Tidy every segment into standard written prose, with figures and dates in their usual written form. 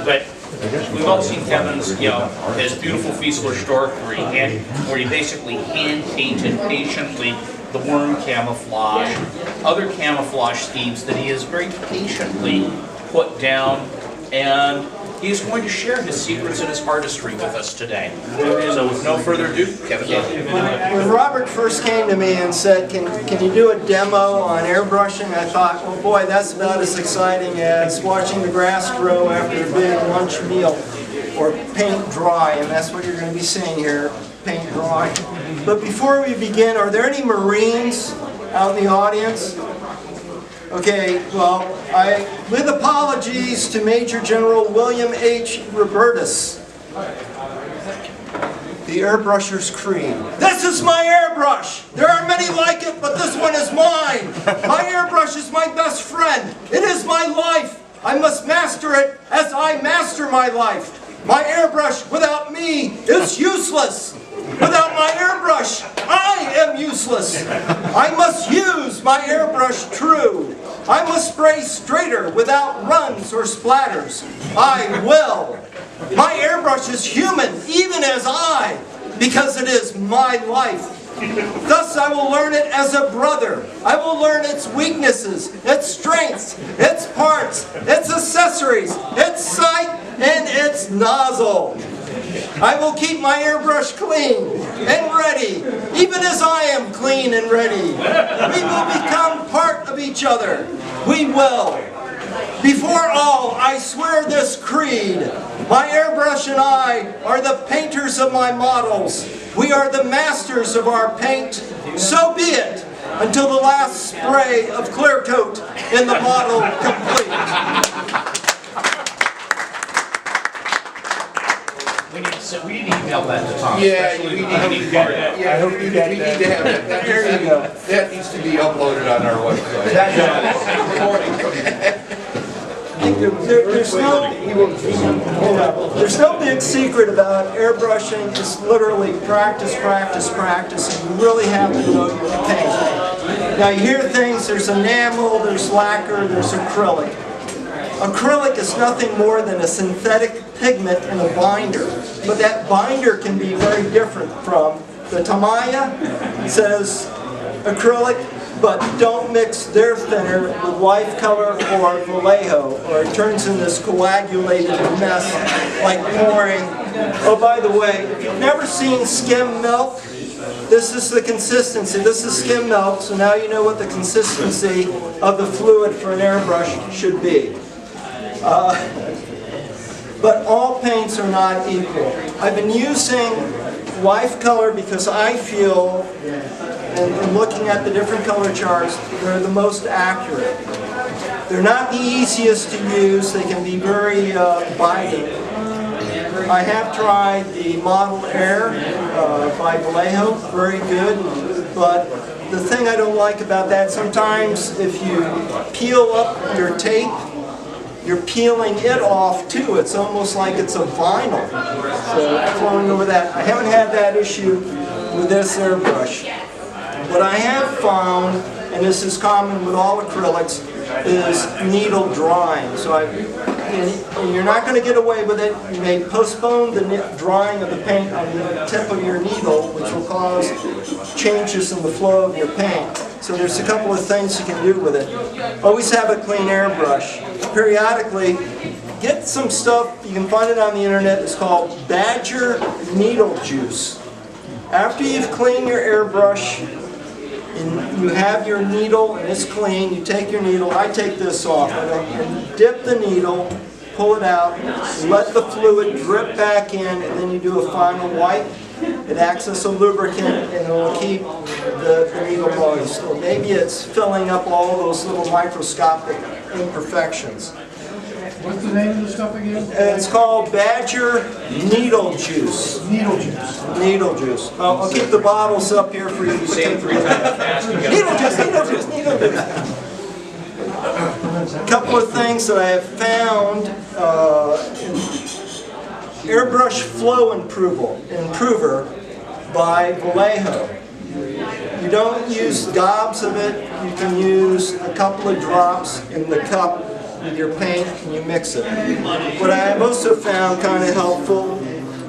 But we've all seen Kevin's, his beautiful Fieseler stork where he basically hand painted patiently the worm camouflage, other camouflage schemes that he has very patiently put down, and he's going to share his secrets and his artistry with us today. So with no further ado, Kevin Daly. When Robert first came to me and said, can you do a demo on airbrushing, I thought, well boy, that's about as exciting as watching the grass grow after a big lunch meal, or paint dry, and that's what you're going to be seeing here, paint dry. But before we begin, are there any Marines out in the audience? Okay, well, with apologies to Major General William H. Robertus, the Airbrusher's Creed. This is my airbrush! There are many like it, but this one is mine! My airbrush is my best friend. It is my life. I must master it as I master my life. My airbrush without me is useless. Without my airbrush, I am useless. I must use my airbrush true. I must spray straighter without runs or splatters. I will. My airbrush is human, even as I, because it is my life. Thus I will learn it as a brother. I will learn its weaknesses, its strengths, its parts, its accessories, its sight, and its nozzle. I will keep my airbrush clean and ready, even as I am clean and ready. We will become part of each other. We will. Before all, I swear this creed. My airbrush and I are the painters of my models. We are the masters of our paint. So be it, until the last spray of clear coat in the model complete. We need to email that to Tom. Yeah, we need to have that. There you go. That needs to be uploaded on our website. There's no big secret about airbrushing. It's literally practice, practice, practice, and you really have to know your paint. Now you hear things, there's enamel, there's lacquer, there's acrylic. Acrylic is nothing more than a synthetic pigment in a binder, but that binder can be very different from the Tamiya. Says acrylic, but don't mix their thinner with life color or Vallejo, or it turns in this coagulated mess like pouring. Oh, by the way, if you've never seen skim milk, this is the consistency. This is skim milk, so now you know what the consistency of the fluid for an airbrush should be. But all paints are not equal. I've been using life color because I feel, and looking at the different color charts, they're the most accurate. They're not the easiest to use. They can be very biting. I have tried the Model Air by Vallejo, very good, but the thing I don't like about that, sometimes if you peel up your tape, you're peeling it off too. It's almost like it's a vinyl. So flowing over that. I haven't had that issue with this airbrush. What I have found, and this is common with all acrylics, is needle drying. So you're not going to get away with it. You may postpone the drying of the paint on the tip of your needle, which will cause changes in the flow of your paint. So there's a couple of things you can do with it. Always have a clean airbrush. Periodically, get some stuff, you can find it on the internet, it's called Badger needle juice. After you've cleaned your airbrush, and you have your needle and it's clean, you take your needle, I take this off, and dip the needle, pull it out, let the fluid drip back in, and then you do a final wipe. It acts as a lubricant and it will keep the needle moist. Or maybe it's filling up all those little microscopic imperfections. What's the name of the stuff again? It's called Badger Needle Juice. Needle juice. Needle juice. I'll keep the bottles up here for you to Say it 3 times fast. Needle juice, needle juice, needle juice. A couple of things that I have found Airbrush Flow Improver by Vallejo. You don't use gobs of it, you can use a couple of drops in the cup with your paint and you mix it. What I have also found kind of helpful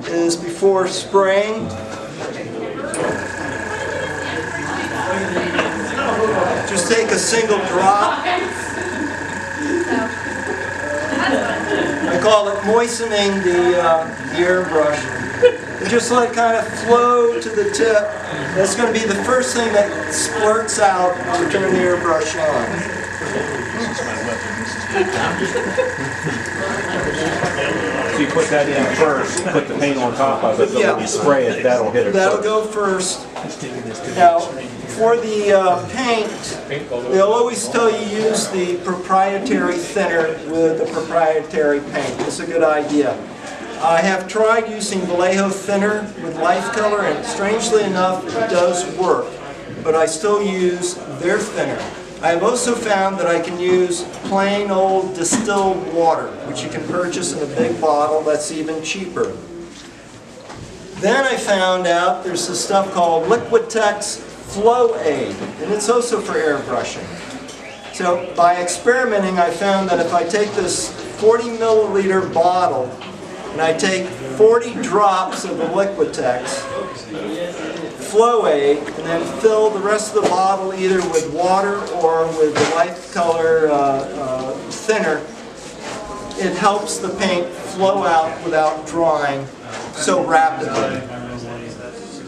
is before spraying, just take a single drop. I call it moistening the airbrush. And just let it kind of flow to the tip. That's going to be the first thing that splurts out to turn the airbrush on. So you put that in first, put the paint on top of it, so when you spray it, that'll hit it That'll first. go first. Now, for the paint, they'll always tell you use the proprietary thinner with the proprietary paint. It's a good idea. I have tried using Vallejo thinner with life color, and strangely enough, it does work. But I still use their thinner. I have also found that I can use plain old distilled water, which you can purchase in a big bottle that's even cheaper. Then I found out there's this stuff called Liquitex Flow Aid, and it's also for airbrushing. So by experimenting, I found that if I take this 40 milliliter bottle and I take 40 drops of the Liquitex Flow Aid and then fill the rest of the bottle either with water or with the light color thinner, it helps the paint flow out without drying so rapidly.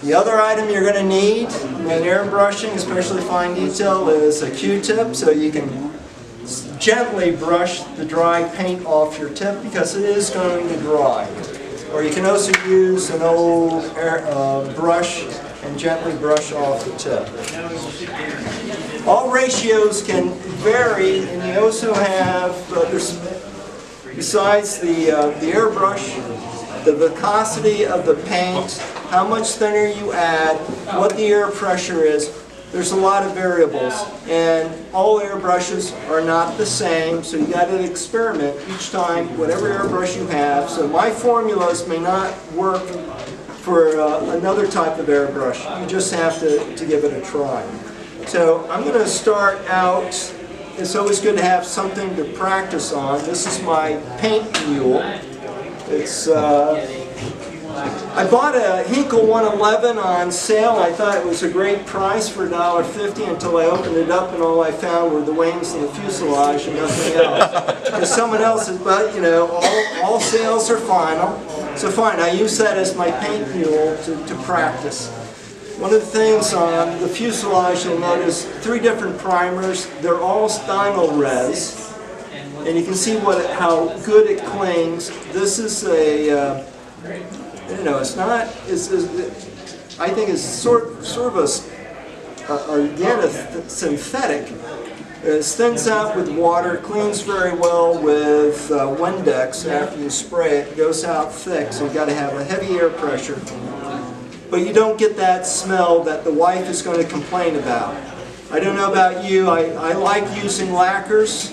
The other item you're going to need when airbrushing, especially fine detail, is a Q-tip, so you can gently brush the dry paint off your tip because it is going to dry. Or you can also use an old brush and gently brush off the tip. All ratios can vary, and you also have, besides the airbrush, the viscosity of the paint, how much thinner you add, what the air pressure is. There's a lot of variables, and all airbrushes are not the same, so you got to experiment each time, whatever airbrush you have. So my formulas may not work for another type of airbrush. You just have to give it a try. So I'm going to start out. It's always good to have something to practice on. This is my paint mule. It's I bought a Hinkle 111 on sale. I thought it was a great price for $1.50 until I opened it up and all I found were the wings and the fuselage and nothing else. Because someone else is, but you know, all sales are final. So fine, I use that as my paint mule to practice. One of the things on the fuselage, you'll notice 3 different primers. They're all Stynol res. And you can see how good it clings. This is a, it's not, I think it's sort of a synthetic. It thins out with water, cleans very well with Windex after you spray it. It goes out thick, so you've got to have a heavy air pressure. But you don't get that smell that the wife is going to complain about. I don't know about you, I like using lacquers,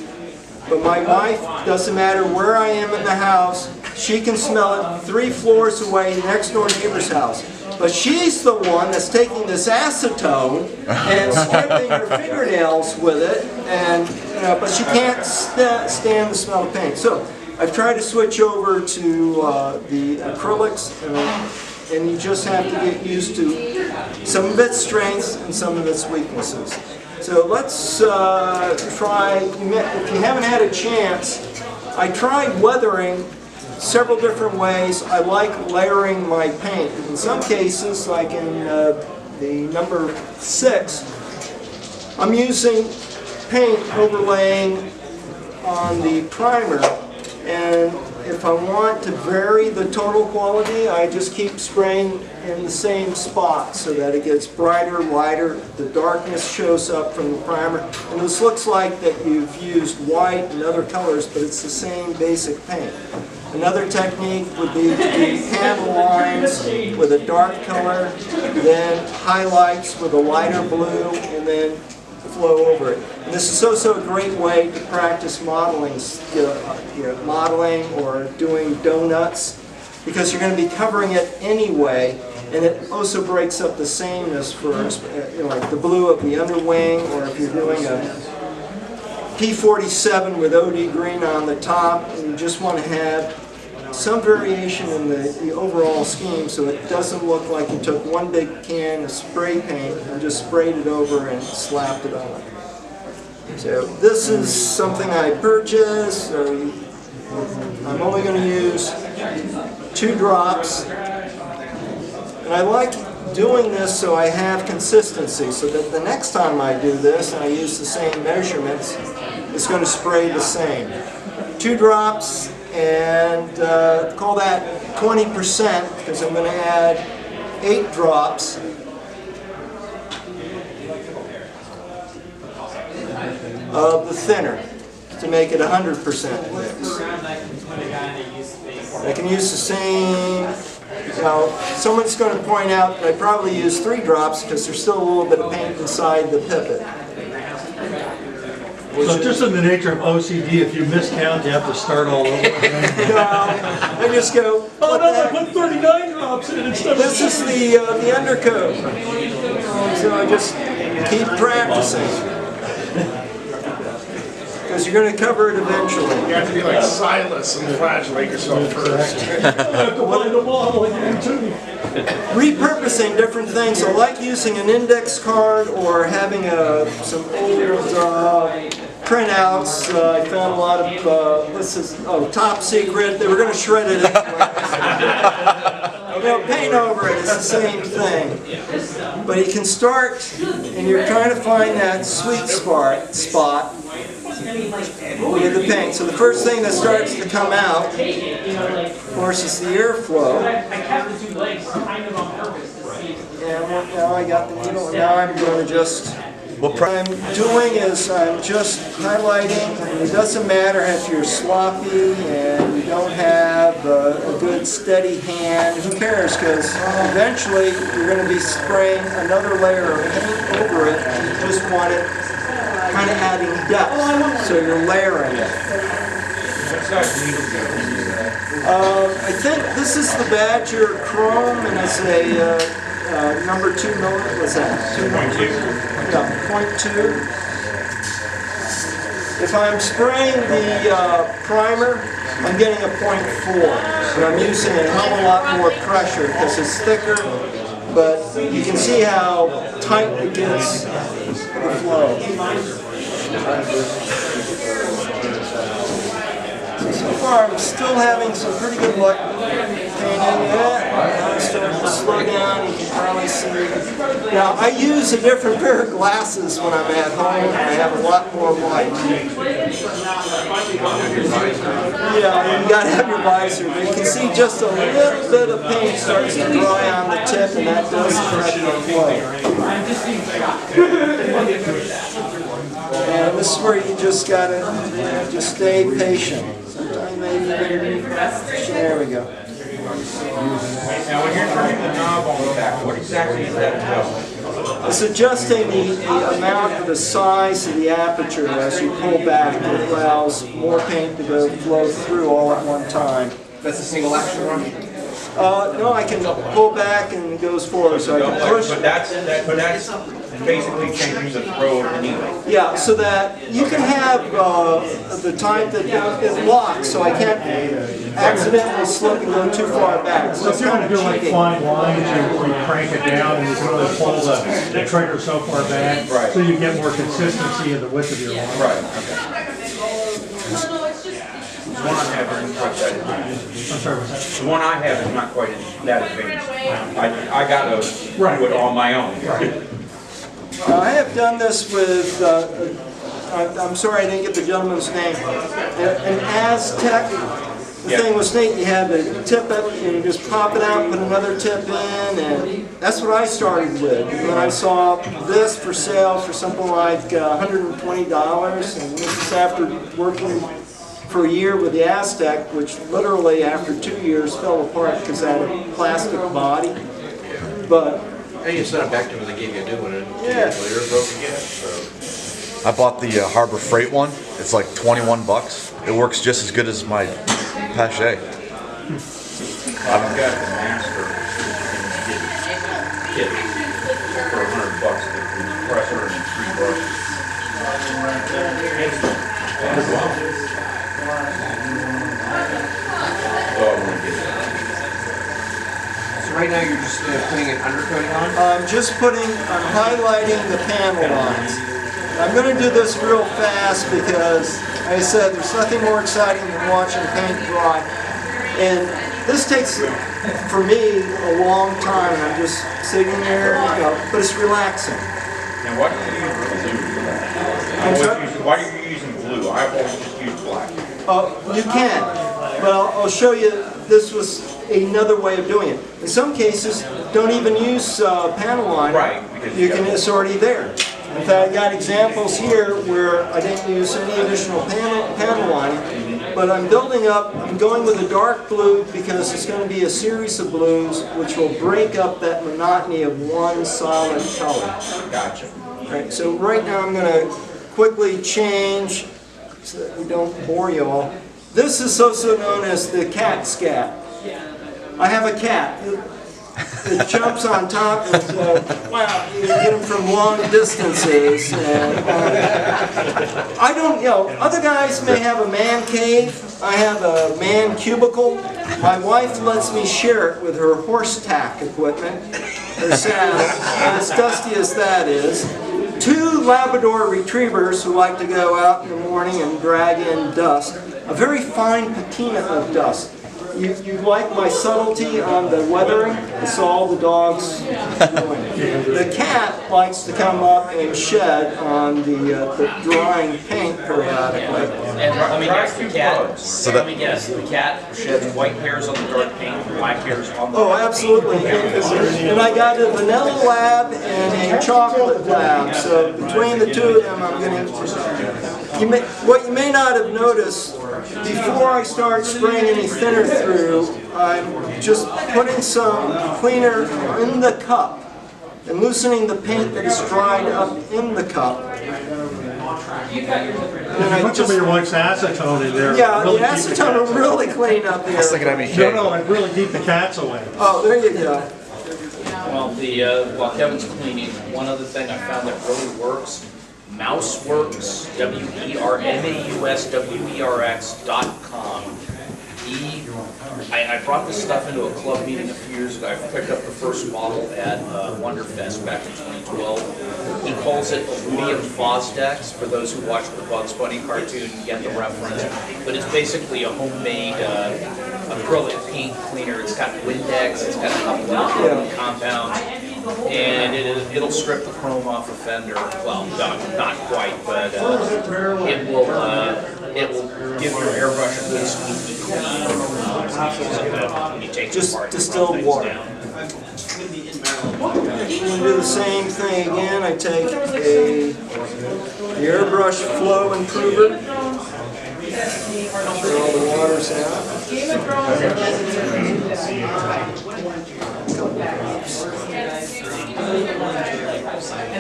but my wife, doesn't matter where I am in the house, she can smell it 3 floors away, next door neighbor's house. But she's the one that's taking this acetone and scraping her fingernails with it, and but she can't stand the smell of paint. So I've tried to switch over to the acrylics, and you just have to get used to some of its strengths and some of its weaknesses. So let's try, if you haven't had a chance, I tried weathering several different ways. I like layering my paint. In some cases, like in the number 6, I'm using paint overlaying on the primer, and if I want to vary the total quality, I just keep spraying in the same spot so that it gets brighter, lighter, the darkness shows up from the primer, and this looks like that you've used white and other colors, but it's the same basic paint. Another technique would be to do handle lines with a dark color, then highlights with a lighter blue, and then flow over it. And this is also a great way to practice modeling, modeling or doing donuts, because you're going to be covering it anyway, and it also breaks up the sameness for like the blue of the underwing, or if you're doing P47 with OD green on the top, and you just want to have some variation in the overall scheme so it doesn't look like you took one big can of spray paint and just sprayed it over and slapped it on. So this is something I purchased, so I'm only going to use 2 drops. And I like doing this so I have consistency, so that the next time I do this and I use the same measurements, it's going to spray the same. 2 drops, and call that 20% because I'm going to add 8 drops. Of the thinner to make it 100% mix. I can use the same, now someone's going to point out that I probably use 3 drops because there's still a little bit of paint inside the pipette. So just in the nature of OCD, if you miscount, you have to start all over. I just go, Oh no, I put 39 drops in instead of... this is the undercoat. So I just keep practicing. Because you're going to cover it eventually. You have to be like Silas and Flash, make yourself first. Repurposing different things. I like using an index card or having some old printouts. I found a lot of, this is top secret. They were going to shred it anyway. Paint over it, it's the same thing. But you can start, and you're trying to find that sweet spot with the paint. So the first thing that starts to come out, of course, is the airflow. And now I got the needle, and now I'm going to just... What I'm doing is I'm just highlighting, and it doesn't matter if you're sloppy and you don't have a good steady hand, who cares, because eventually you're going to be spraying another layer of paint over it, and you just want it kind of adding depth, so you're layering it. I think this is the Badger Chrome, and it's a number 2 millimeter. What's that? 2.2. Yeah, 0.2. If I'm spraying the primer, I'm getting a 0.4. But I'm using a hell of a lot more pressure because it's thicker. But you can see how tight it gets the flow. So far, I'm still having some pretty good luck painting it. Now it's starting to slow down. You can probably see. Now, I use a different pair of glasses when I'm at home. I have a lot more light. Yeah, you got to have your visor. But you can see just a little bit of paint starts to dry on the tip, and that does affect the flow. And this is where you just got to just stay patient. Sometimes maybe there we go. Now, when you're turning the knob on the back, what exactly is that adjusting? It's adjusting the amount of the size of the aperture as you pull back. It allows more paint to flow through all at one time. That's a single action run? No, I can pull back and it goes forward, so I can push. But that's basically changing the throw of the needle. Yeah, so that you can have the type that it locks, so I can't accidentally slip and go too far back. So So it's if you want kind to of do like cheating. fine lines, you crank it down and you can really pull the trigger so far back, Right. so you get more consistency in the width of your line. Right, okay. The one I have isn't quite that advanced. I'm sorry, what's that? The one I have is not quite that advanced. I got to do it on my own. I have done this with, I'm sorry I didn't get the gentleman's name, an Aztec. The thing was neat, you had to tip it and you just pop it out, put another tip in, and that's what I started with. And then I saw this for sale for something like $120, and this is after working for a year with the Aztec, which literally after 2 years fell apart because it had a plastic body. But Hey, you sent it back to them and they gave you a new one, and 2 Yeah. years later it broke again. So. I bought the Harbor Freight one. It's like 21 bucks. It works just as good as my Pache. I've got the master kit for $100 with the compressor and 3 brushes. right now you're just putting an undercoating on? I'm highlighting the panel lines. I'm going to do this real fast because, like I said, there's nothing more exciting than watching paint dry. And this takes, for me, a long time. I'm just sitting there, but it's relaxing. Now, why do you use blue? Why are you using blue? I've always just used black. You can, but I'll show you. This was another way of doing it. In some cases, don't even use panel line. Right, because It's already there. In fact, I got examples here where I didn't use any additional panel line, but I'm going with a dark blue because it's going to be a series of blues which will break up that monotony of one solid color. Gotcha. All right, so right now I'm going to quickly change so that we don't bore you all. This is also known as the cat scat. I have a cat. It jumps on top and wow, you get them from long distances. And, I don't, other guys may have a man cave. I have a man cubicle. My wife lets me share it with her horse tack equipment, her saddle, as dusty as that is. 2 Labrador retrievers who like to go out in the morning and drag in dust. A very fine patina of dust. You like my subtlety on the weathering? It's all the dogs doing. The cat likes to come up and shed on the drying paint periodically. And let me guess, the cat. The cat sheds white hairs on the dark paint, black hairs on the. Oh, absolutely. And I got a vanilla lab and a chocolate lab. So between the two of them, I'm going to. What you may not have noticed, before I start spraying any thinner through, I'm just putting some cleaner in the cup and loosening the paint that is dried up in the cup. And put some of your wife's acetone in there. Yeah, really the acetone will really clean up here. I was thinking I'd be No, and really keep the cats away. Oh, there you go. Well, while Kevin's cleaning, one other thing I found that really works, Mouseworks, WERMAUSWERX.com. I brought this stuff into a club meeting a few years ago. I picked up the first model at Wonderfest back in 2012. He calls it Aluminum Fosdex, for those who watch the Bugs Bunny cartoon and get the reference. But it's basically a homemade acrylic paint cleaner. It's got Windex, it's got a couple of chrome compounds, and it'll strip the chrome off a fender. Well, not quite, but it will give your airbrush a good squeaky clean when you take Just it apart. distilled water. Down. I'm going to do the same thing again. I take the airbrush flow improver. Sure all the water's out.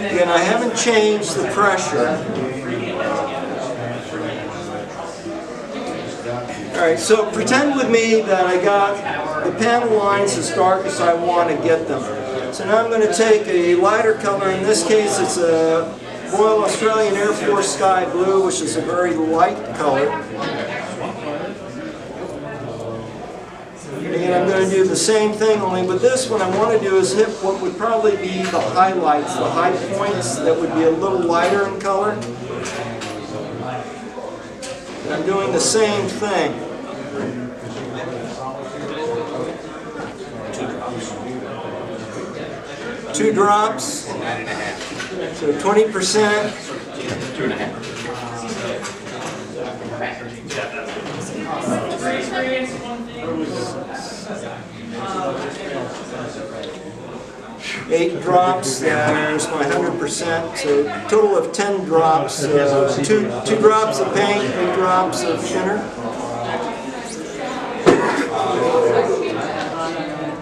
Again, I haven't changed the pressure. Alright, so pretend with me that I got the panel lines as dark as I want to get them. So now I'm going to take a lighter color. In this case, it's a Royal Australian Air Force Sky Blue, which is a very light color. And I'm going to do the same thing, only with this, what I want to do is hit what would probably be the highlights, the high points that would be a little lighter in color. And I'm doing the same thing. Two drops. So 20%. 8 drops, there's my 100%, so total of 10 drops, 2 drops of paint, 8 drops of thinner.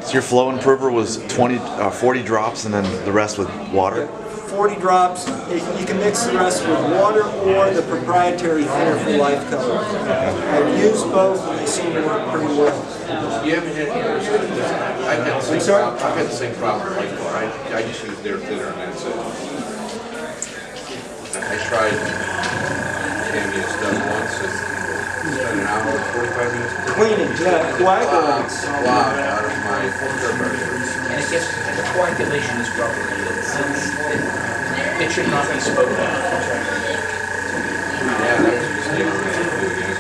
So your flow improver was 40 drops and then the rest with water? 40 drops. You can mix the rest with water or the proprietary thinner for Life Color. I've used both and they seem to work pretty well. You haven't had any I've had the same problem with Life Color. I just use their thinner and that's it. I tried Tammy's done once and spent an hour, 45 minutes. Cleaning, yeah, coagulants. Wow, out of my airbrush. if the coagulation is rubber, it should not be spoken of. Yeah, that was a mistake we had to do again.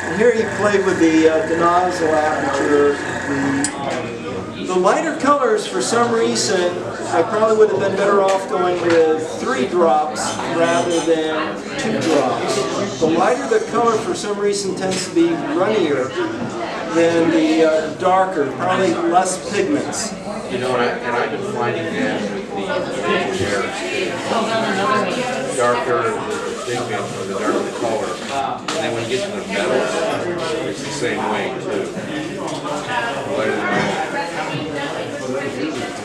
And here he played with the nozzle aperture. The lighter colors, for some reason, I probably would have been better off going with 3 drops rather than 2 drops. The lighter the color, for some reason, tends to be runnier than the darker, probably less pigments. You know, and I've been finding that with the hairs, darker the pigment or the darker the color, and then when you get to the metals, it's the same way too. Lighter than metal.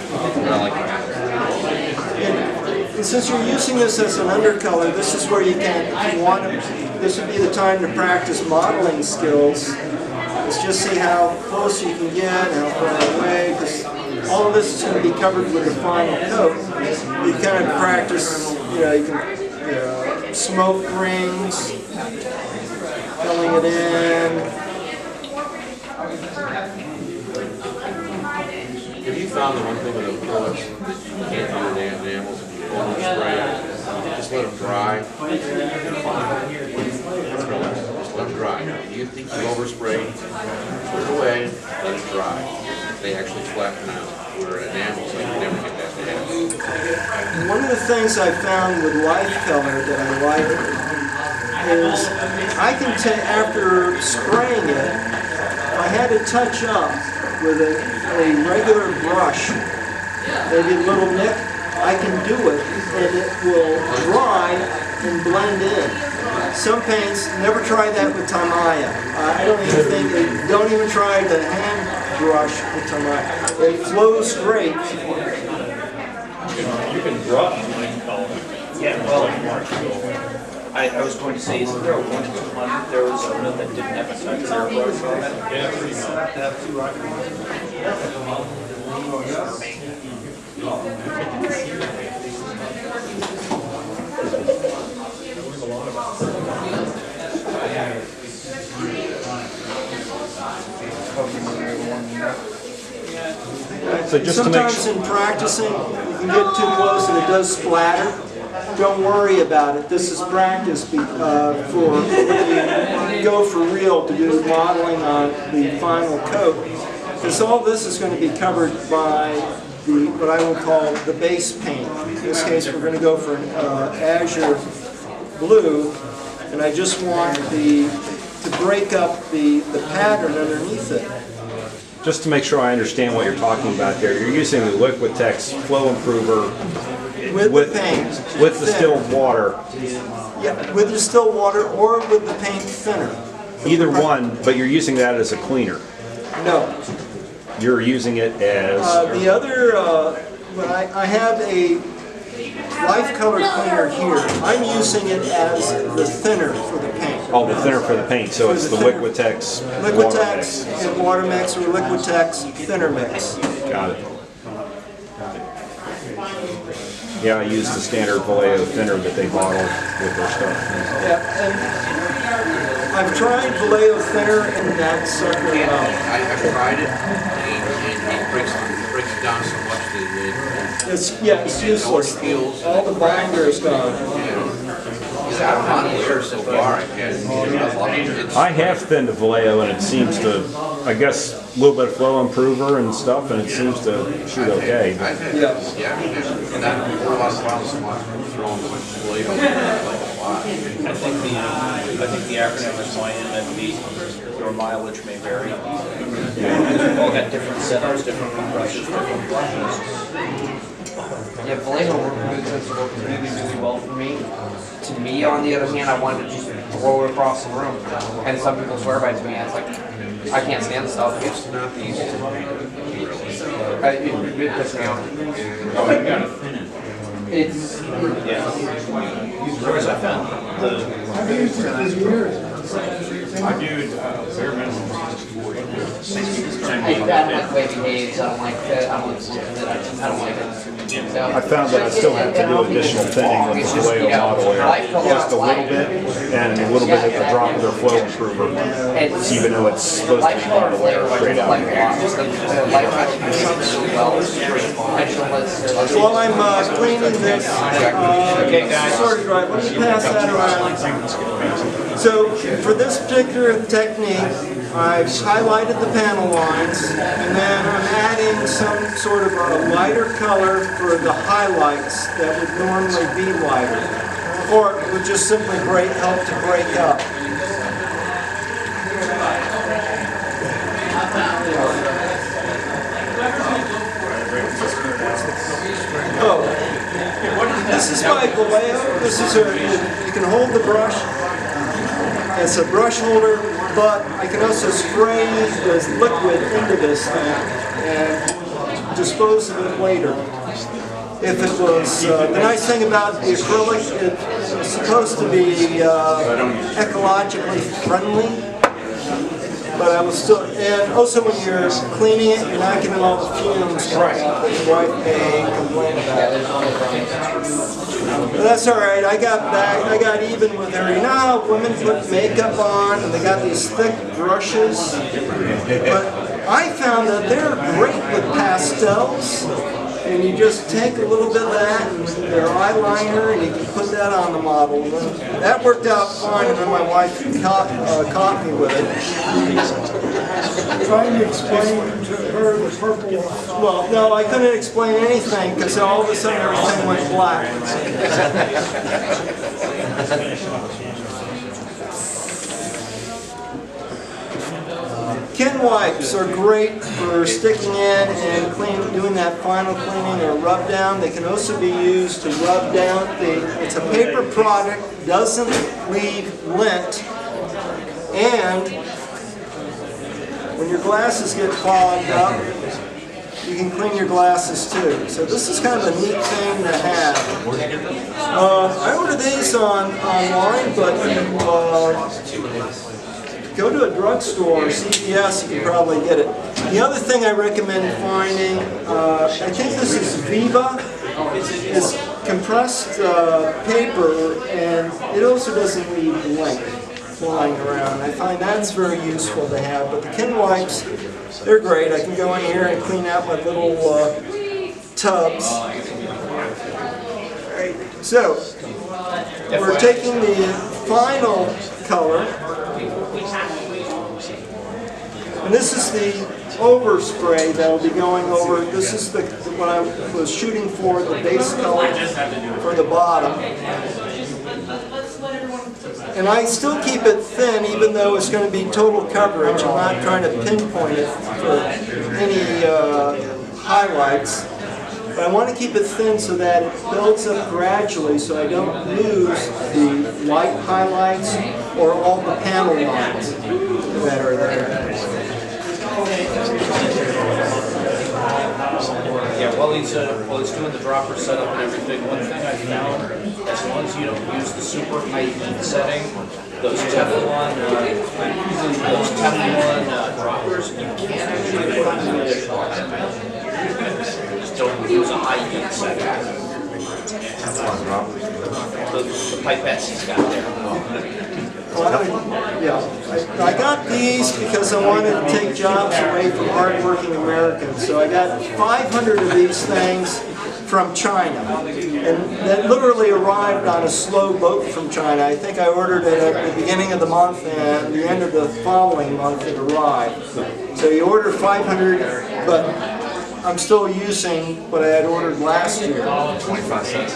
But I like the metals. And since you're using this as an undercolor, this is where you can, if you want to, this would be the time to practice modeling skills. Let's just see how close you can get, how far away, because all of this is going to be covered with the final coat. You kind of practice, you can smoke rings, filling it in. Have you found the one thing with acrylics that you can't do with the enamels? If you overspray it, just let them dry. Acrylics, just let them dry. If you think you oversprayed, put it away, let it dry. They actually flatten out. Where enamels, like you never get that to happen. One of the things I found with light color that I like is I can take, after spraying it, if I had to touch up with a regular brush, maybe a little nip, I can do it and it will dry and blend in. Some paints, never try that with Tamiya. I don't even think, don't even try the hand brush with Tamiya. It flows great. You can brush light color. Yeah, well, I was going to say, isn't there a 1-to-1? There was a that didn't have a touch airbrush on it. Yeah, pretty So just sometimes in practicing, you can get too close and it does splatter. Don't worry about it. This is practice for when you go for real to do modeling on the final coat. Because all this is going to be covered by what I will call the base paint. In this case, we're going to go for azure blue, and I just want to break up the pattern underneath it. Just to make sure I understand what you're talking about there, you're using the Liquitex flow improver with the paint. With the distilled water. Yeah, with distilled water or with the paint thinner. Either one, but you're using that as a cleaner. No. You're using it as... the other, when I have a life color cleaner here, I'm using it as the thinner for the paint. Oh, the thinner for the paint, so it's the Liquitex water mix. Liquitex water mix or Liquitex thinner mix. Got it. Yeah, I use the standard Vallejo thinner that they bottle with their stuff. Yeah, and I've tried Vallejo thinner and that sucker I've out. tried it, and it breaks it down so much that It's useless. All the binder is gone. I don't know how to wear so far. I have thinned the Vallejo and it seems to, I guess, a little bit of flow improver and stuff, and it seems to shoot okay. Yeah. And I don't have a lot of problems with throwing the blade on I think the acronym is YMMB. Your mileage may vary. We've all got different setups, different compressions, different brushes. Yeah, Vallejo worked really well for me. To me, on the other hand, I wanted to just throw it across the room. And some people swear by it to me. It's like, I can't stand the stuff. It's not the easiest to paint, really. It pisses me off. Oh, you gotta thin it. It's, Yeah. Whereas I found I've used it for years. viewed bare minimum. I don't like the way it behaves. I don't like it. I don't like it. So, I found that I still have to do additional thinning with the Vallejo model here. Just a little bit, and a little bit at the drop of their flow improver, even though it's supposed to be part of the layer straight out. While I'm cleaning this, sorry, Drive, let me pass that around. So for this particular technique, I've highlighted the panel lines, and then I'm adding some sort of a lighter color for the highlights that would normally be lighter, or it would just simply help to break up. Oh, this is my Vallejo. This is you can hold the brush. It's a brush holder, but I can also spray this liquid into this thing and dispose of it later. If it was, the nice thing about the acrylic, it's supposed to be ecologically friendly, but I will still, and also when you're cleaning it, you're not getting all the fumes coming out that your wife may complain about. But that's all right. I got even with her. You know how women put makeup on and they got these thick brushes? But I found that they're great with pastels. And you just take a little bit of that and their eyeliner and you can put that on the model. And that worked out fine, and then my wife caught me with it. Trying to explain to her the purple. Well, no, I couldn't explain anything because all of a sudden everything went black. Kin wipes are great for sticking in and doing that final cleaning or rub down. They can also be used to rub down. It's a paper product, doesn't leave lint, and when your glasses get fogged up, you can clean your glasses too. So this is kind of a neat thing to have. I ordered these online, but go to a drugstore or CVS, you can probably get it. The other thing I recommend finding, I think this is Viva. It's compressed paper, and it also doesn't leave lint flying around. I find that's very useful to have. But the Kin wipes, they're great. I can go in here and clean out my little tubs. So, we're taking the final color. And this is the overspray that will be going over. This is what I was shooting for, the base color for the bottom. And I still keep it thin, even though it's going to be total coverage. I'm not trying to pinpoint it for any highlights. But I want to keep it thin so that it builds up gradually so I don't lose the light highlights or all the panel lines that are there. Yeah, while he's doing the dropper setup and everything, one thing I found, as long as you don't use the super high heat setting, those Teflon droppers, you can't actually put on the additional pipette. Just don't use a high heat setting. The pipettes he's got there. I got these because I wanted to take jobs away from hardworking Americans. So I got 500 of these things from China. And that literally arrived on a slow boat from China. I think I ordered it at the beginning of the month, and the end of the following month it arrived. So you order 500, but I'm still using what I had ordered last year. 25 cents.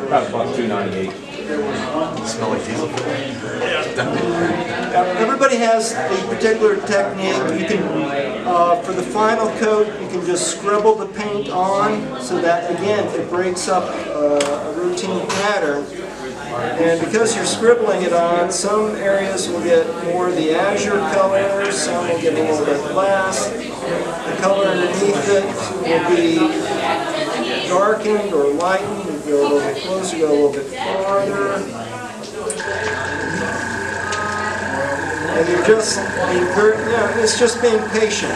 About $2.98. Smell like diesel fuel? Everybody has a particular technique. You can, for the final coat, you can just scribble the paint on so that, again, it breaks up a routine pattern. And because you're scribbling it on, some areas will get more of the azure color, some will get a little bit less. The color underneath it will be darkened or lightened. Go a little bit closer, go a little bit farther. you're just being very, it's just being patient.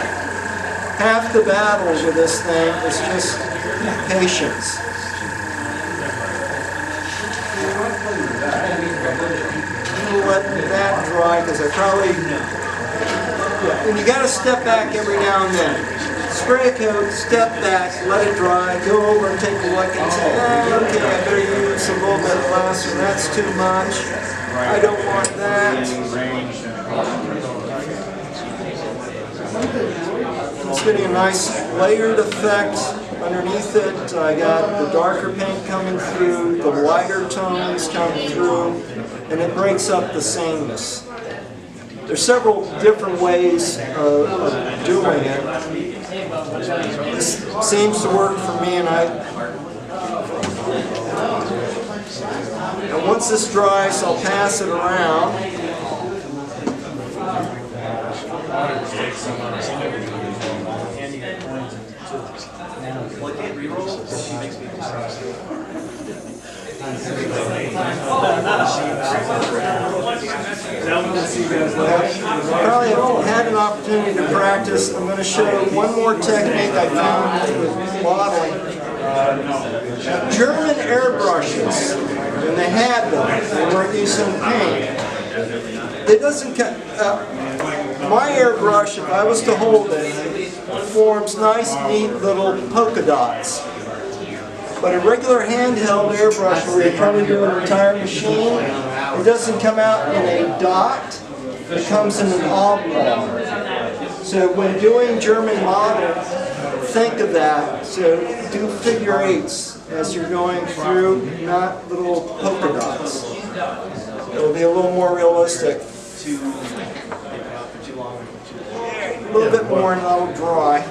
Half the battle with this thing is just patience. I'm gonna let that dry because I probably, and you got to step back every now and then. Spray a coat, step back, let it dry, go over and take a look and say, okay, I better use a little bit less, or that's too much. I don't want that. It's getting a nice layered effect underneath it. I got the darker paint coming through, the lighter tones coming through, and it breaks up the sameness. There's several different ways of doing it. This seems to work for me, and once this dries, I'll pass it around. Probably haven't had an opportunity to practice. I'm going to show one more technique I found with modeling. German airbrushes, when they had them, they weren't using paint. It doesn't. My airbrush, if I was to hold it, forms nice, neat little polka dots. But a regular handheld airbrush where you're trying to do an entire machine, it doesn't come out in a dot, it comes in an oblong. So when doing German model, think of that. So do figure eights as you're going through, not little polka dots. It'll be a little more realistic. A little bit more and that'll dry.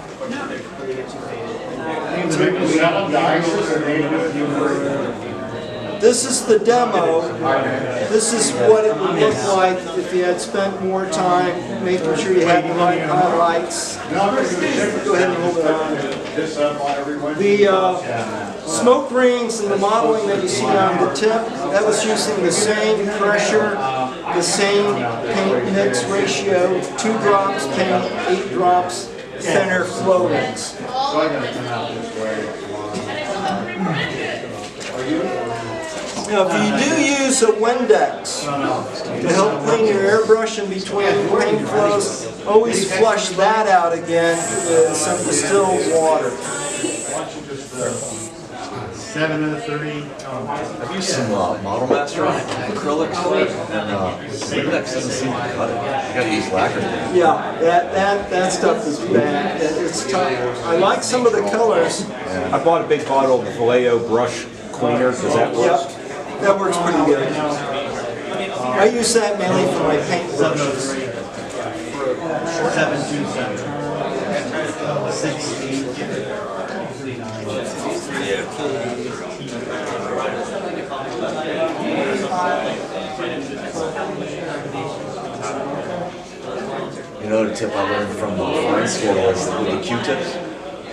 This is the demo. This is what it would look like if you had spent more time making sure you had the right highlights. Go ahead and hold it on. The smoke rings and the modeling that you see on the tip, that was using the same pressure, the same paint mix ratio, 2 drops paint, 8 drops thinner flow rings. Now, if you do use a Windex to help clean your airbrush in between paint flows, always flush that out again with some distilled water. 7 of the 30. I've used some Model Master acrylics, and Windex doesn't seem to cut it. You gotta use lacquer. Yeah, that stuff is bad. It's tough. I like some of the colors. Yeah. I bought a big bottle of Vallejo brush cleaner. Does that work? Yep, that works pretty good. I use that mainly for my paint brushes. 727. 60. Another tip I learned from the fine school is that with the Q-tips,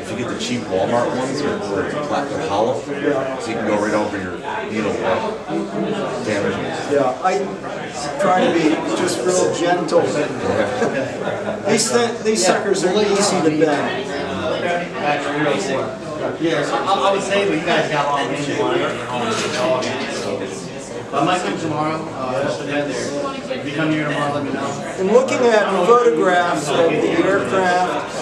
if you get the cheap Walmart ones, they're hollow, so you can go right over your needle damage. Yeah, I try to be just real gentle. These suckers are easy to bend. Yeah, I would say, but you guys got all the engine on it. I might come tomorrow. If you come here tomorrow, let me know. In looking at photographs of the aircraft,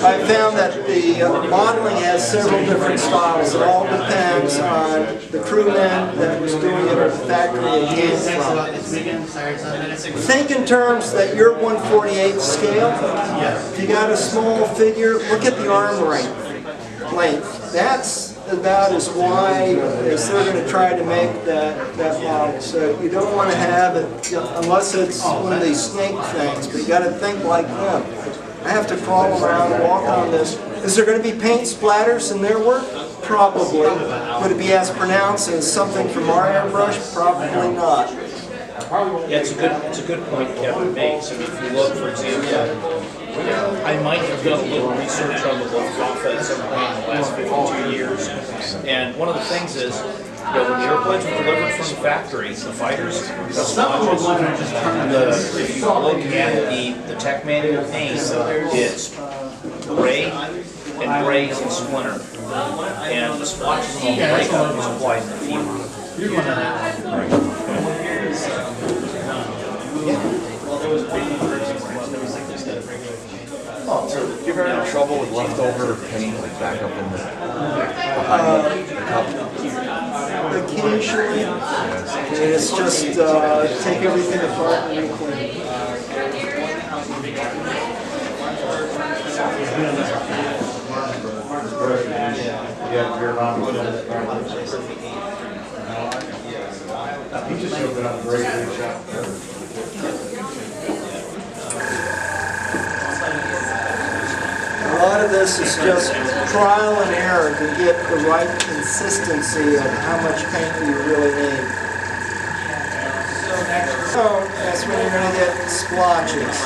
I found that the modeling has several different styles. It all depends on the crewman that was doing it or the factory it came from. Think in terms that you're 1/48 scale. If you got a small figure, look at the arm length. That's about as wide as they're going to try to make that model. So you don't want to have it, unless it's one of these snake things, but you got to think like them. I have to crawl around and walk on this. Is there going to be paint splatters in their work? Probably. Would it be as pronounced as something from our airbrush? Probably not. Yeah, it's a good point Kevin makes. I mean, if you look, for example, I might have done a little research on the Luftwaffe at some point in the last 52 years. And one of the things is, when the airplanes were delivered from the factory, the fighters, the Some were one that just turned the. if you look at the tech manual paint, it's gray and gray and splinter. And the splotches on the gray color was applied in the field. You're going to that. Oh, so you ever had trouble with leftover paint like back up in the behind the cup? Occasionally, it's just take everything apart and reclean. Yeah, you're not with it. He just opened up a great shop. A lot of this is just trial and error to get the right consistency of how much paint you really need. So that's when you're going to get splotches.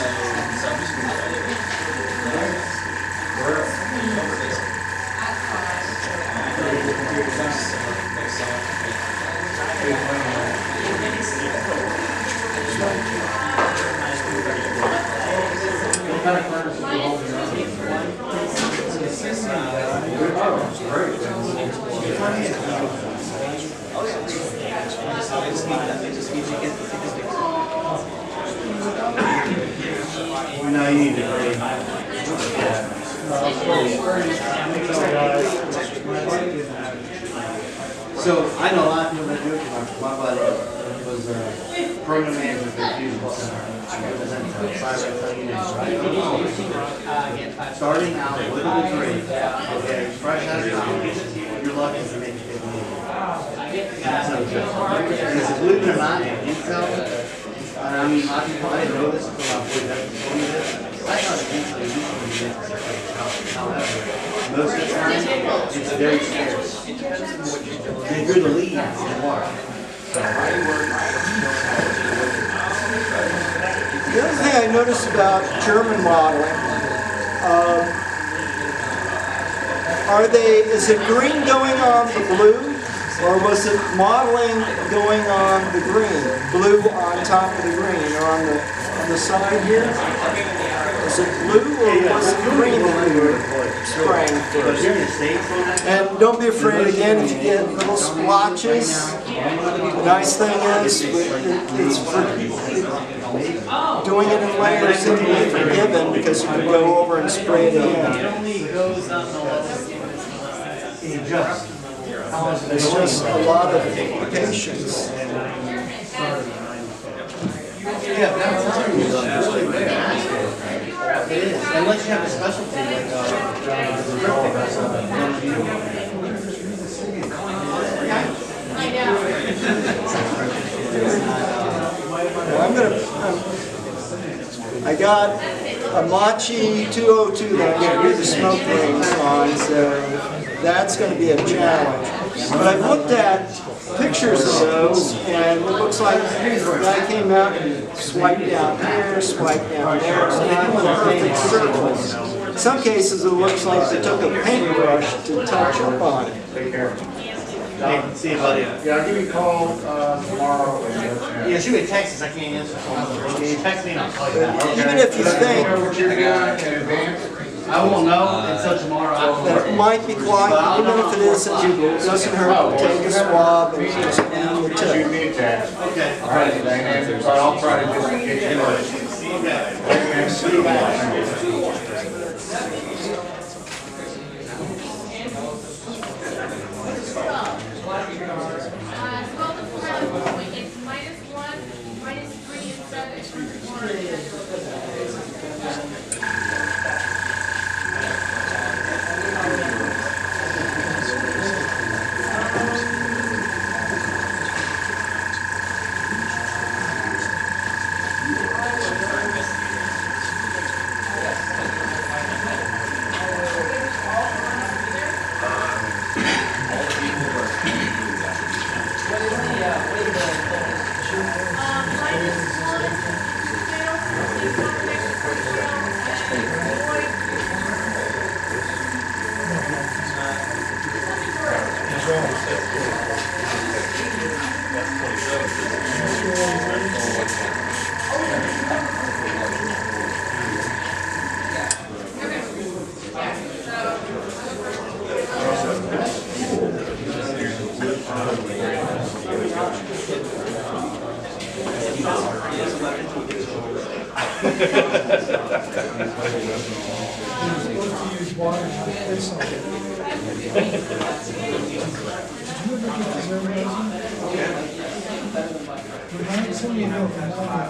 Now you need to grade. So I know a lot of people that do it. My buddy was a program manager for the Fusion Center. Starting out with the grade, okay, fresh out of college, you're lucky to make it. And it's a believe it or not, Intel. I mean, a lot of people, I didn't know this until I put that before you did. I thought Intel used to be however, most of the time, it's very scarce. And you're the lead in the water. The other thing I noticed about German modeling, is it green going on the blue? Or was it modeling going on the green, blue on top of the green, or on the side here? Was it blue or was it green that you were spraying first? And don't be afraid again if you get little splotches. The nice thing is, it's for doing it in layers that can be forgiven because you can go over and spray it again. It's just a lot of patience. Yeah, that's really rare. It is, unless you have a specialty like or something. I got a Machi 202 that I'm going to do the smoke rings on, so that's going to be a challenge. But I've looked at pictures of those, and it looks like the guy came out and swiped down here, swiped down there. It's not with painted circles. In some cases, it looks like they took a paintbrush to touch up on it. Take care. Hey, see you, buddy. Yeah, I'll give you a call tomorrow. Yeah, shoot me a text. I can't answer. Okay, text me and I'll call you back. Even if you think I won't know until tomorrow. that it might be quiet, even if it isn't, it doesn't hurt to take a swab and just clean the tip. Shoot me a text. Okay. All right, I'll try to just get you in. See you guys.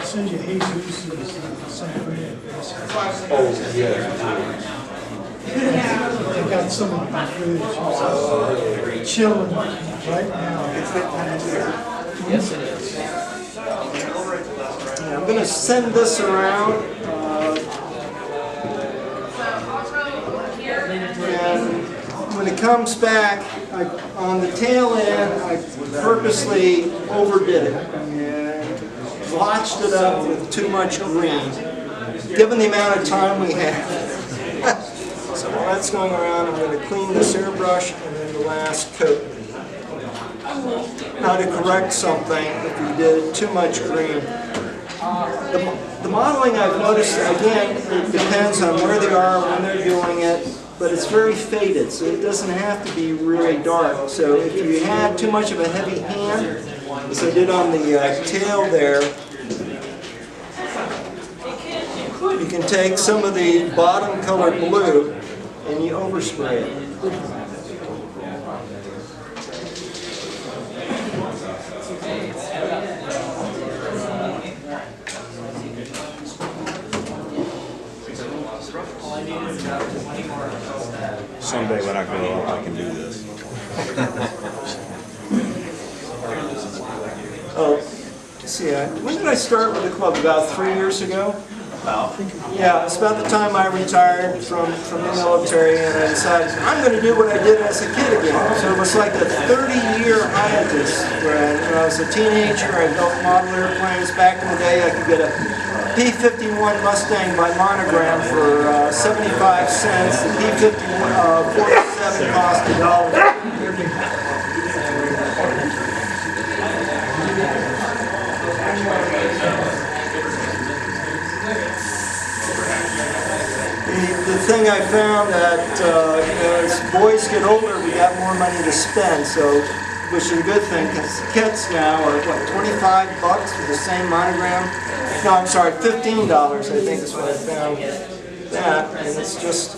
Send you Jesus Oh, yeah. I got some of my food, chilling right now. It's that time of year. Yes, it is. Yeah, I'm going to send this around. And when it comes back, on the tail end, I purposely overdid it and blotched it up with too much green, given the amount of time we have. So while that's going around, I'm going to clean this airbrush and then the last coat. How to correct something if you did too much green. The modeling I've noticed, again, it depends on where they are, when they're doing it, but it's very faded, so it doesn't have to be really dark. So if you had too much of a heavy hand, as I did on the tail there, you can take some of the bottom colored blue and you overspray it. Someday when I grow up, I can do this. Oh, see, when did I start with the club? About 3 years ago? Yeah, it's about the time I retired from the military and I decided I'm going to do what I did as a kid again. So it was like a 30-year hiatus where when I was a teenager, I built model airplanes. Back in the day, I could get a P-51 Mustang by Monogram for 75 cents. The P-47 cost $1. The thing I found that as boys get older, we got more money to spend, so which is a good thing because kits now are what, $25 for the same monogram. No, I'm sorry, $15. I think is what I found. That and it's just.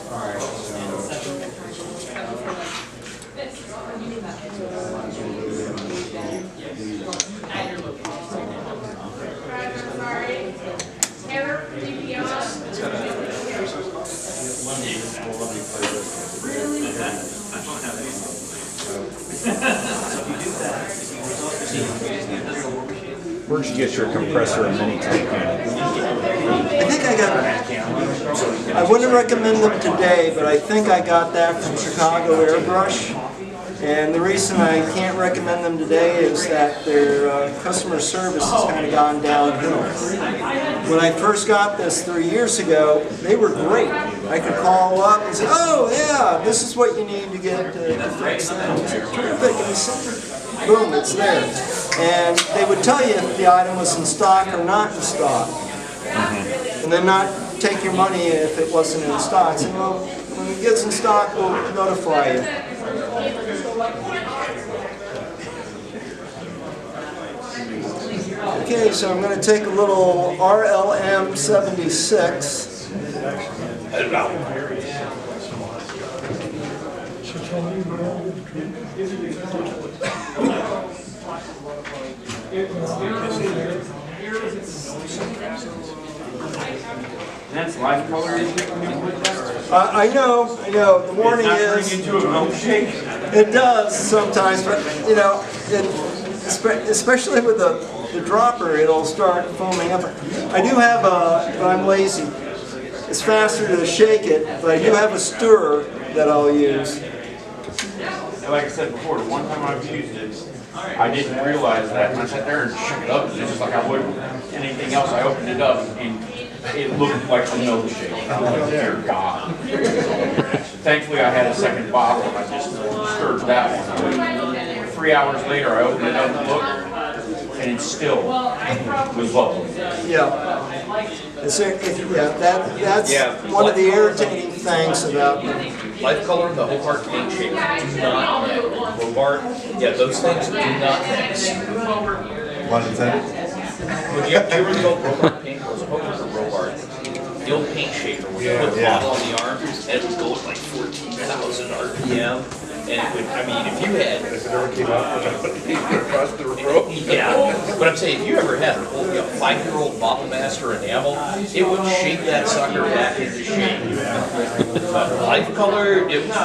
Where'd you get your compressor and mini tank unit? I think I got, I wouldn't recommend them today, but I think I got that from Chicago Airbrush. And the reason I can't recommend them today is that their customer service has kind of gone downhill. When I first got this 3 years ago, they were great. I could call up and say, oh yeah, this is what you need to get to fix that. It's terrific. And it's, boom, it's there. And they would tell you if the item was in stock or not in stock. And then not take your money if it wasn't in stock. So, well, when it gets in stock, we'll notify you. Okay, so I'm going to take a little RLM 76. That's life color. I know. The warning is into a milkshake. it does sometimes, but you know, especially with the dropper, it'll start foaming up. I do have but I'm lazy. It's faster to shake it, but I do have a stirrer that I'll use. And like I said before, the one time I've used it, I didn't realize that, and I sat there and shook it up, just like I would anything else. I opened it up, and it looked like a milkshake. And I was like, dear God. Thankfully, I had a second bottle, and I just stirred that one. 3 hours later, I opened it up and looked, and it still was bubbling. Yeah. That's one of the irritating things about them. Life color, the whole heart paint shape, do not mix. Robart, yeah, those things do not mix. What is that? Would you ever build Robart paint? Was it Robart or Robart? the old paint shaper, where you put the bottle on the arm, and it would go at like 14,000 RPM. And it would, I mean, if you had... Across the road. Yeah, but I'm saying, if you ever had a 5-year-old Bottle Master enamel, it would shape that sucker back into shape. But life color, it was...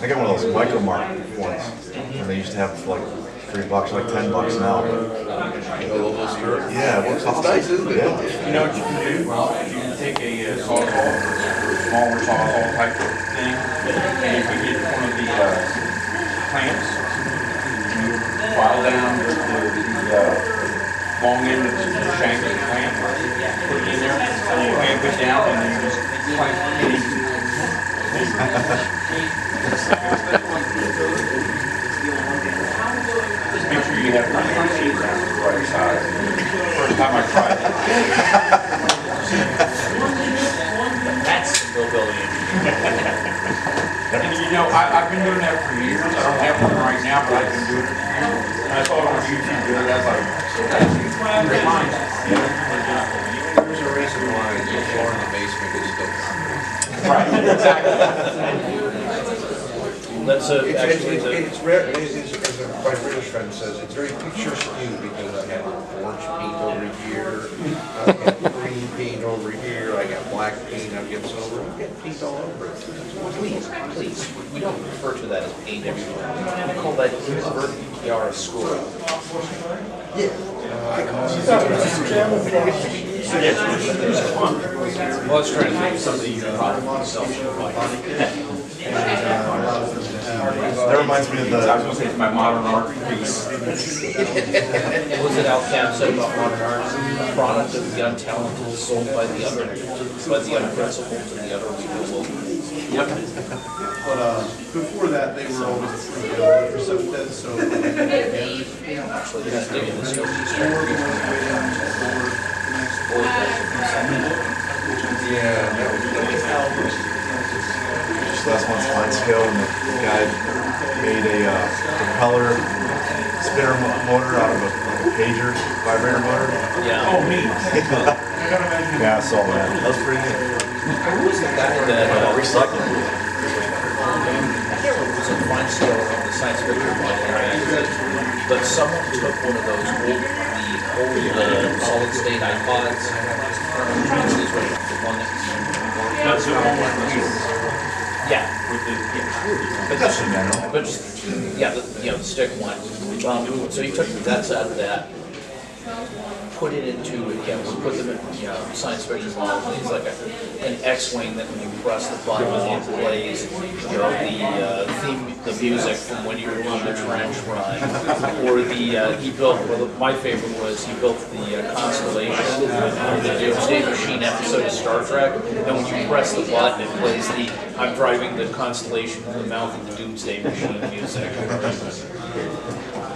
I got one of those Micromark ones, and they used to have like $3, like $10 now. Yeah, it works awesome. Nice, isn't it? Yeah. You know what you can do? You can take a sawzall, smaller sawzall type of thing, and if you get one of the clamps, you file down the long end of the shank of the clamp, put it in there, and you clamp it down, and then you just clamp it in. Just make sure you have the right size. First time I tried it. That's hillbilly. And you know, I've been doing that for years. I don't have one right now, but I've been doing it for years. And I saw it on YouTube the other day. I was like, that's great lines. There's a reason why the floor in the basement is still concrete. Right, exactly. That's actually the... It's rare, as my British friend says, it's very picture skewed because I have orange paint over here, I got green paint over here, I got black paint, I've got silver, I've got paint all over it. Please, we don't refer to that as paint everywhere. We call that chiaroscuro. Yeah. I call it. Well, I was trying to think of something you could probably myself. That reminds me of I was going to say it's my modern art piece. Was it Al Cap said about modern art? Product of the untalented sold by the unprincipled to the utterly bewildered. Yep. But before that, they were always receptive, so Actually, he's digging this stuff. Yeah, that was just last month's fine scale, and the guy made a propeller spinner motor out of a pager vibrator motor. Yeah. Oh, neat. Yeah, I saw that. That was pretty neat. Who was the guy that Recycling. I can't remember if it was a fine scale of the science fiction magazine, but someone took one of those old solid state iPods. The one that the stick one. So he took the guts out of that, put it into, we put them in, science fiction models, and it's like an X-wing that when you press the button, it plays, the music from when you were doing the trench run. Or he built, my favorite was, he built the Constellation, the Doomsday Machine episode of Star Trek, and when you press the button, it plays I'm driving the Constellation from the mouth of the Doomsday Machine music.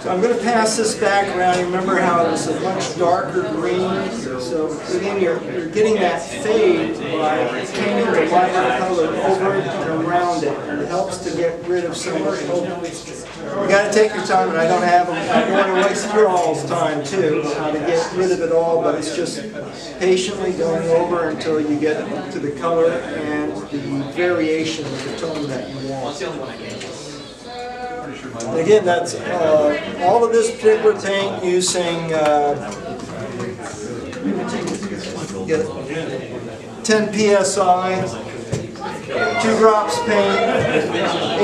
So I'm going to pass this back around. You remember how it was a much darker green? So again, you're getting that fade by painting the lighter color over it and around it. And it helps to get rid of some of the... You got to take your time, and I don't want to waste your all's time too, how to get rid of it all, but it's just patiently going over until you get to the color and the variation of the tone that you want. And again, that's all of this particular paint using 10 psi, 2 drops paint,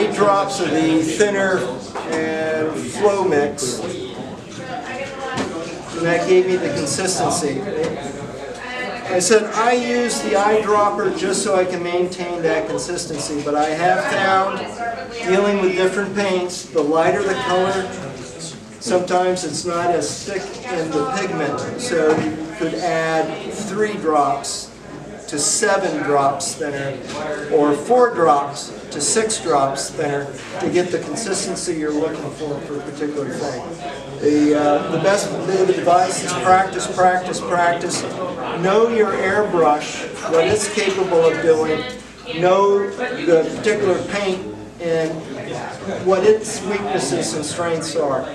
8 drops of the thinner and flow mix, and that gave me the consistency. I said I use the eyedropper just so I can maintain that consistency, but I have found, dealing with different paints, the lighter the color, sometimes it's not as thick in the pigment, so you could add 3 drops to 7 drops thinner, or 4 drops to 6 drops thinner to get the consistency you're looking for a particular thing. The best bit of advice is practice, practice, practice. Know your airbrush, what it's capable of doing. Know the particular paint, and what its weaknesses and strengths are.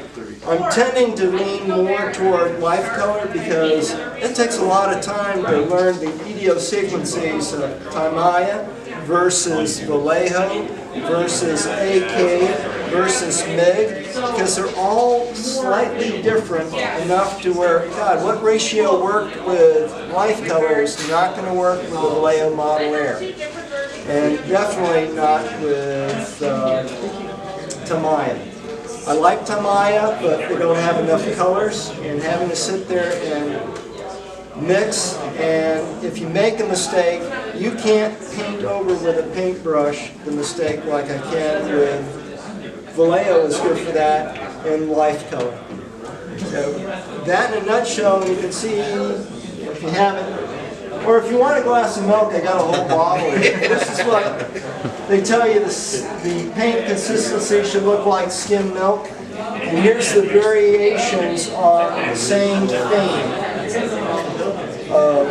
I'm tending to lean more toward life color because it takes a lot of time to learn the idiosyncrasies of Tamiya versus Vallejo versus AK versus MIG, because they're all slightly different enough to where, God, what ratio worked with life color is not going to work with the Vallejo Model Air. And definitely not with Tamiya. I like Tamiya, but they don't have enough colors, and having to sit there and mix, and if you make a mistake, you can't paint over with a paintbrush the mistake like I can with Vallejo is good for that, and life color. So that in a nutshell, you can see, if you haven't, or if you want a glass of milk, I got a whole bottle here. This is what they tell you the paint consistency should look like skim milk. And here's the variations on the same theme of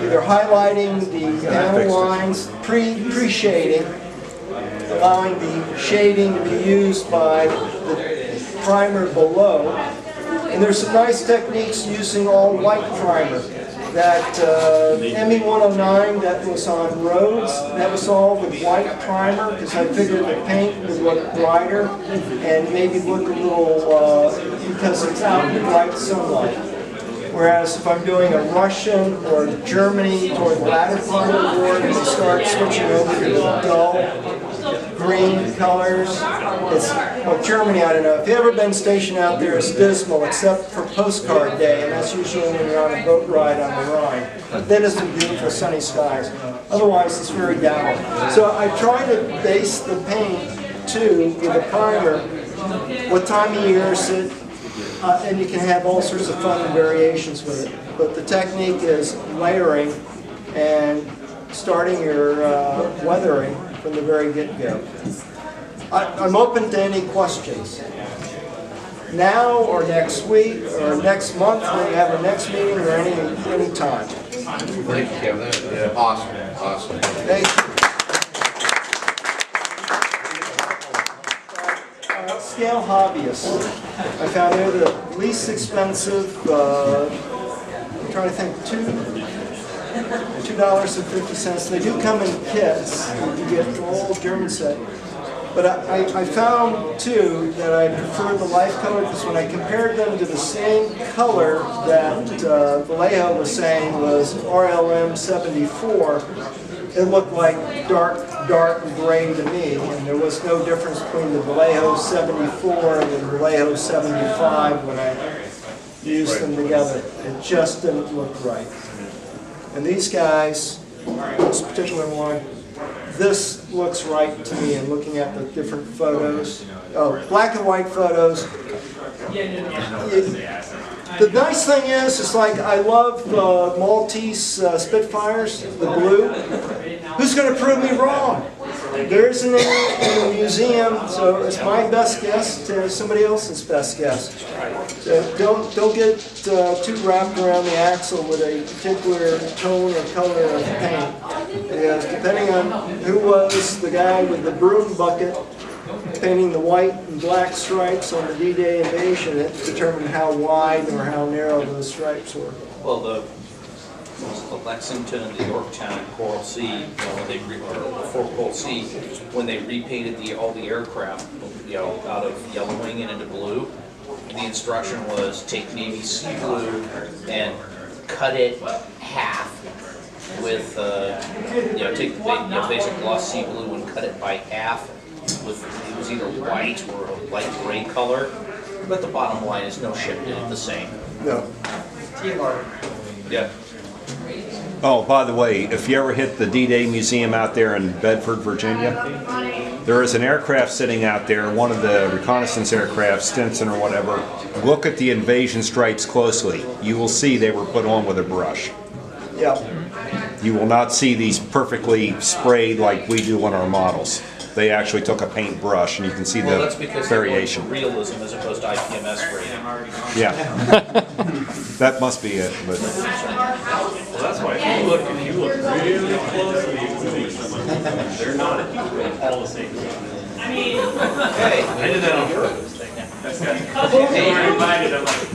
either highlighting the panel lines, pre-shading, allowing the shading to be used by the primer below. And there's some nice techniques using all white primer. That ME109 that was on roads, that was all with white primer because I figured the paint would look brighter and maybe look a little, because it's out in the bright sunlight. Whereas if I'm doing a Russian or Germany toward the latter part of the board, and we start switching over to dull green colors, it's, well, Germany, I don't know. If you've ever been stationed out there, it's dismal except for postcard day, and that's usually when you're on a boat ride on the Rhine. Then it's some beautiful sunny skies. Otherwise, it's very down. So I try to base the paint, too, with a primer, what time of year is it, and you can have all sorts of fun variations with it. But the technique is layering and starting your weathering from the very get-go. I'm open to any questions. Now or next week or next month when you have a next meeting or any time. Thank you, Kevin. Yeah. Awesome, awesome. Thank you. Scale hobbyists. I found they're the least expensive, I'm trying to think, $2.50. They do come in kits. You get the whole German set. But I found, too, that I prefer the life color because when I compared them to the same color that Vallejo was saying was RLM 74, it looked like dark gray to me, and there was no difference between the Vallejo 74 and the Vallejo 75 when I used them together. It just didn't look right. And these guys, this particular one, this looks right to me in looking at the different photos. Oh, black and white photos. The nice thing is, it's like I love Maltese Spitfires, the blue. Who's going to prove me wrong? There isn't any in the museum, so it's my best guess to somebody else's best guess. So don't get too wrapped around the axle with a particular tone or color of paint. Because depending on who was the guy with the broom bucket painting the white and black stripes on the D-Day invasion, it determined how wide or how narrow those stripes were. Well, the Lexington and the Yorktown and Coral Sea, when they before Coral Sea, when they repainted all the aircraft, out of yellowing and into blue, the instruction was take navy sea blue and cut it half with, take the basic gloss sea blue and cut it by half. With, it was either white or a light gray color, but the bottom line is no ship did it the same. No. Yeah. Oh, by the way, if you ever hit the D-Day Museum out there in Bedford, Virginia, there is an aircraft sitting out there, one of the reconnaissance aircraft, Stinson or whatever. Look at the invasion stripes closely. You will see they were put on with a brush. Yeah. You will not see these perfectly sprayed like we do on our models. They actually took a paint brush, and you can see the that's because variation. Realism as opposed to IPMS rating. Yeah, that must be it. But Well, that's why if you look really closely, they're not all the same. I did that on purpose. That's good. Hey, you're invited. I'm like,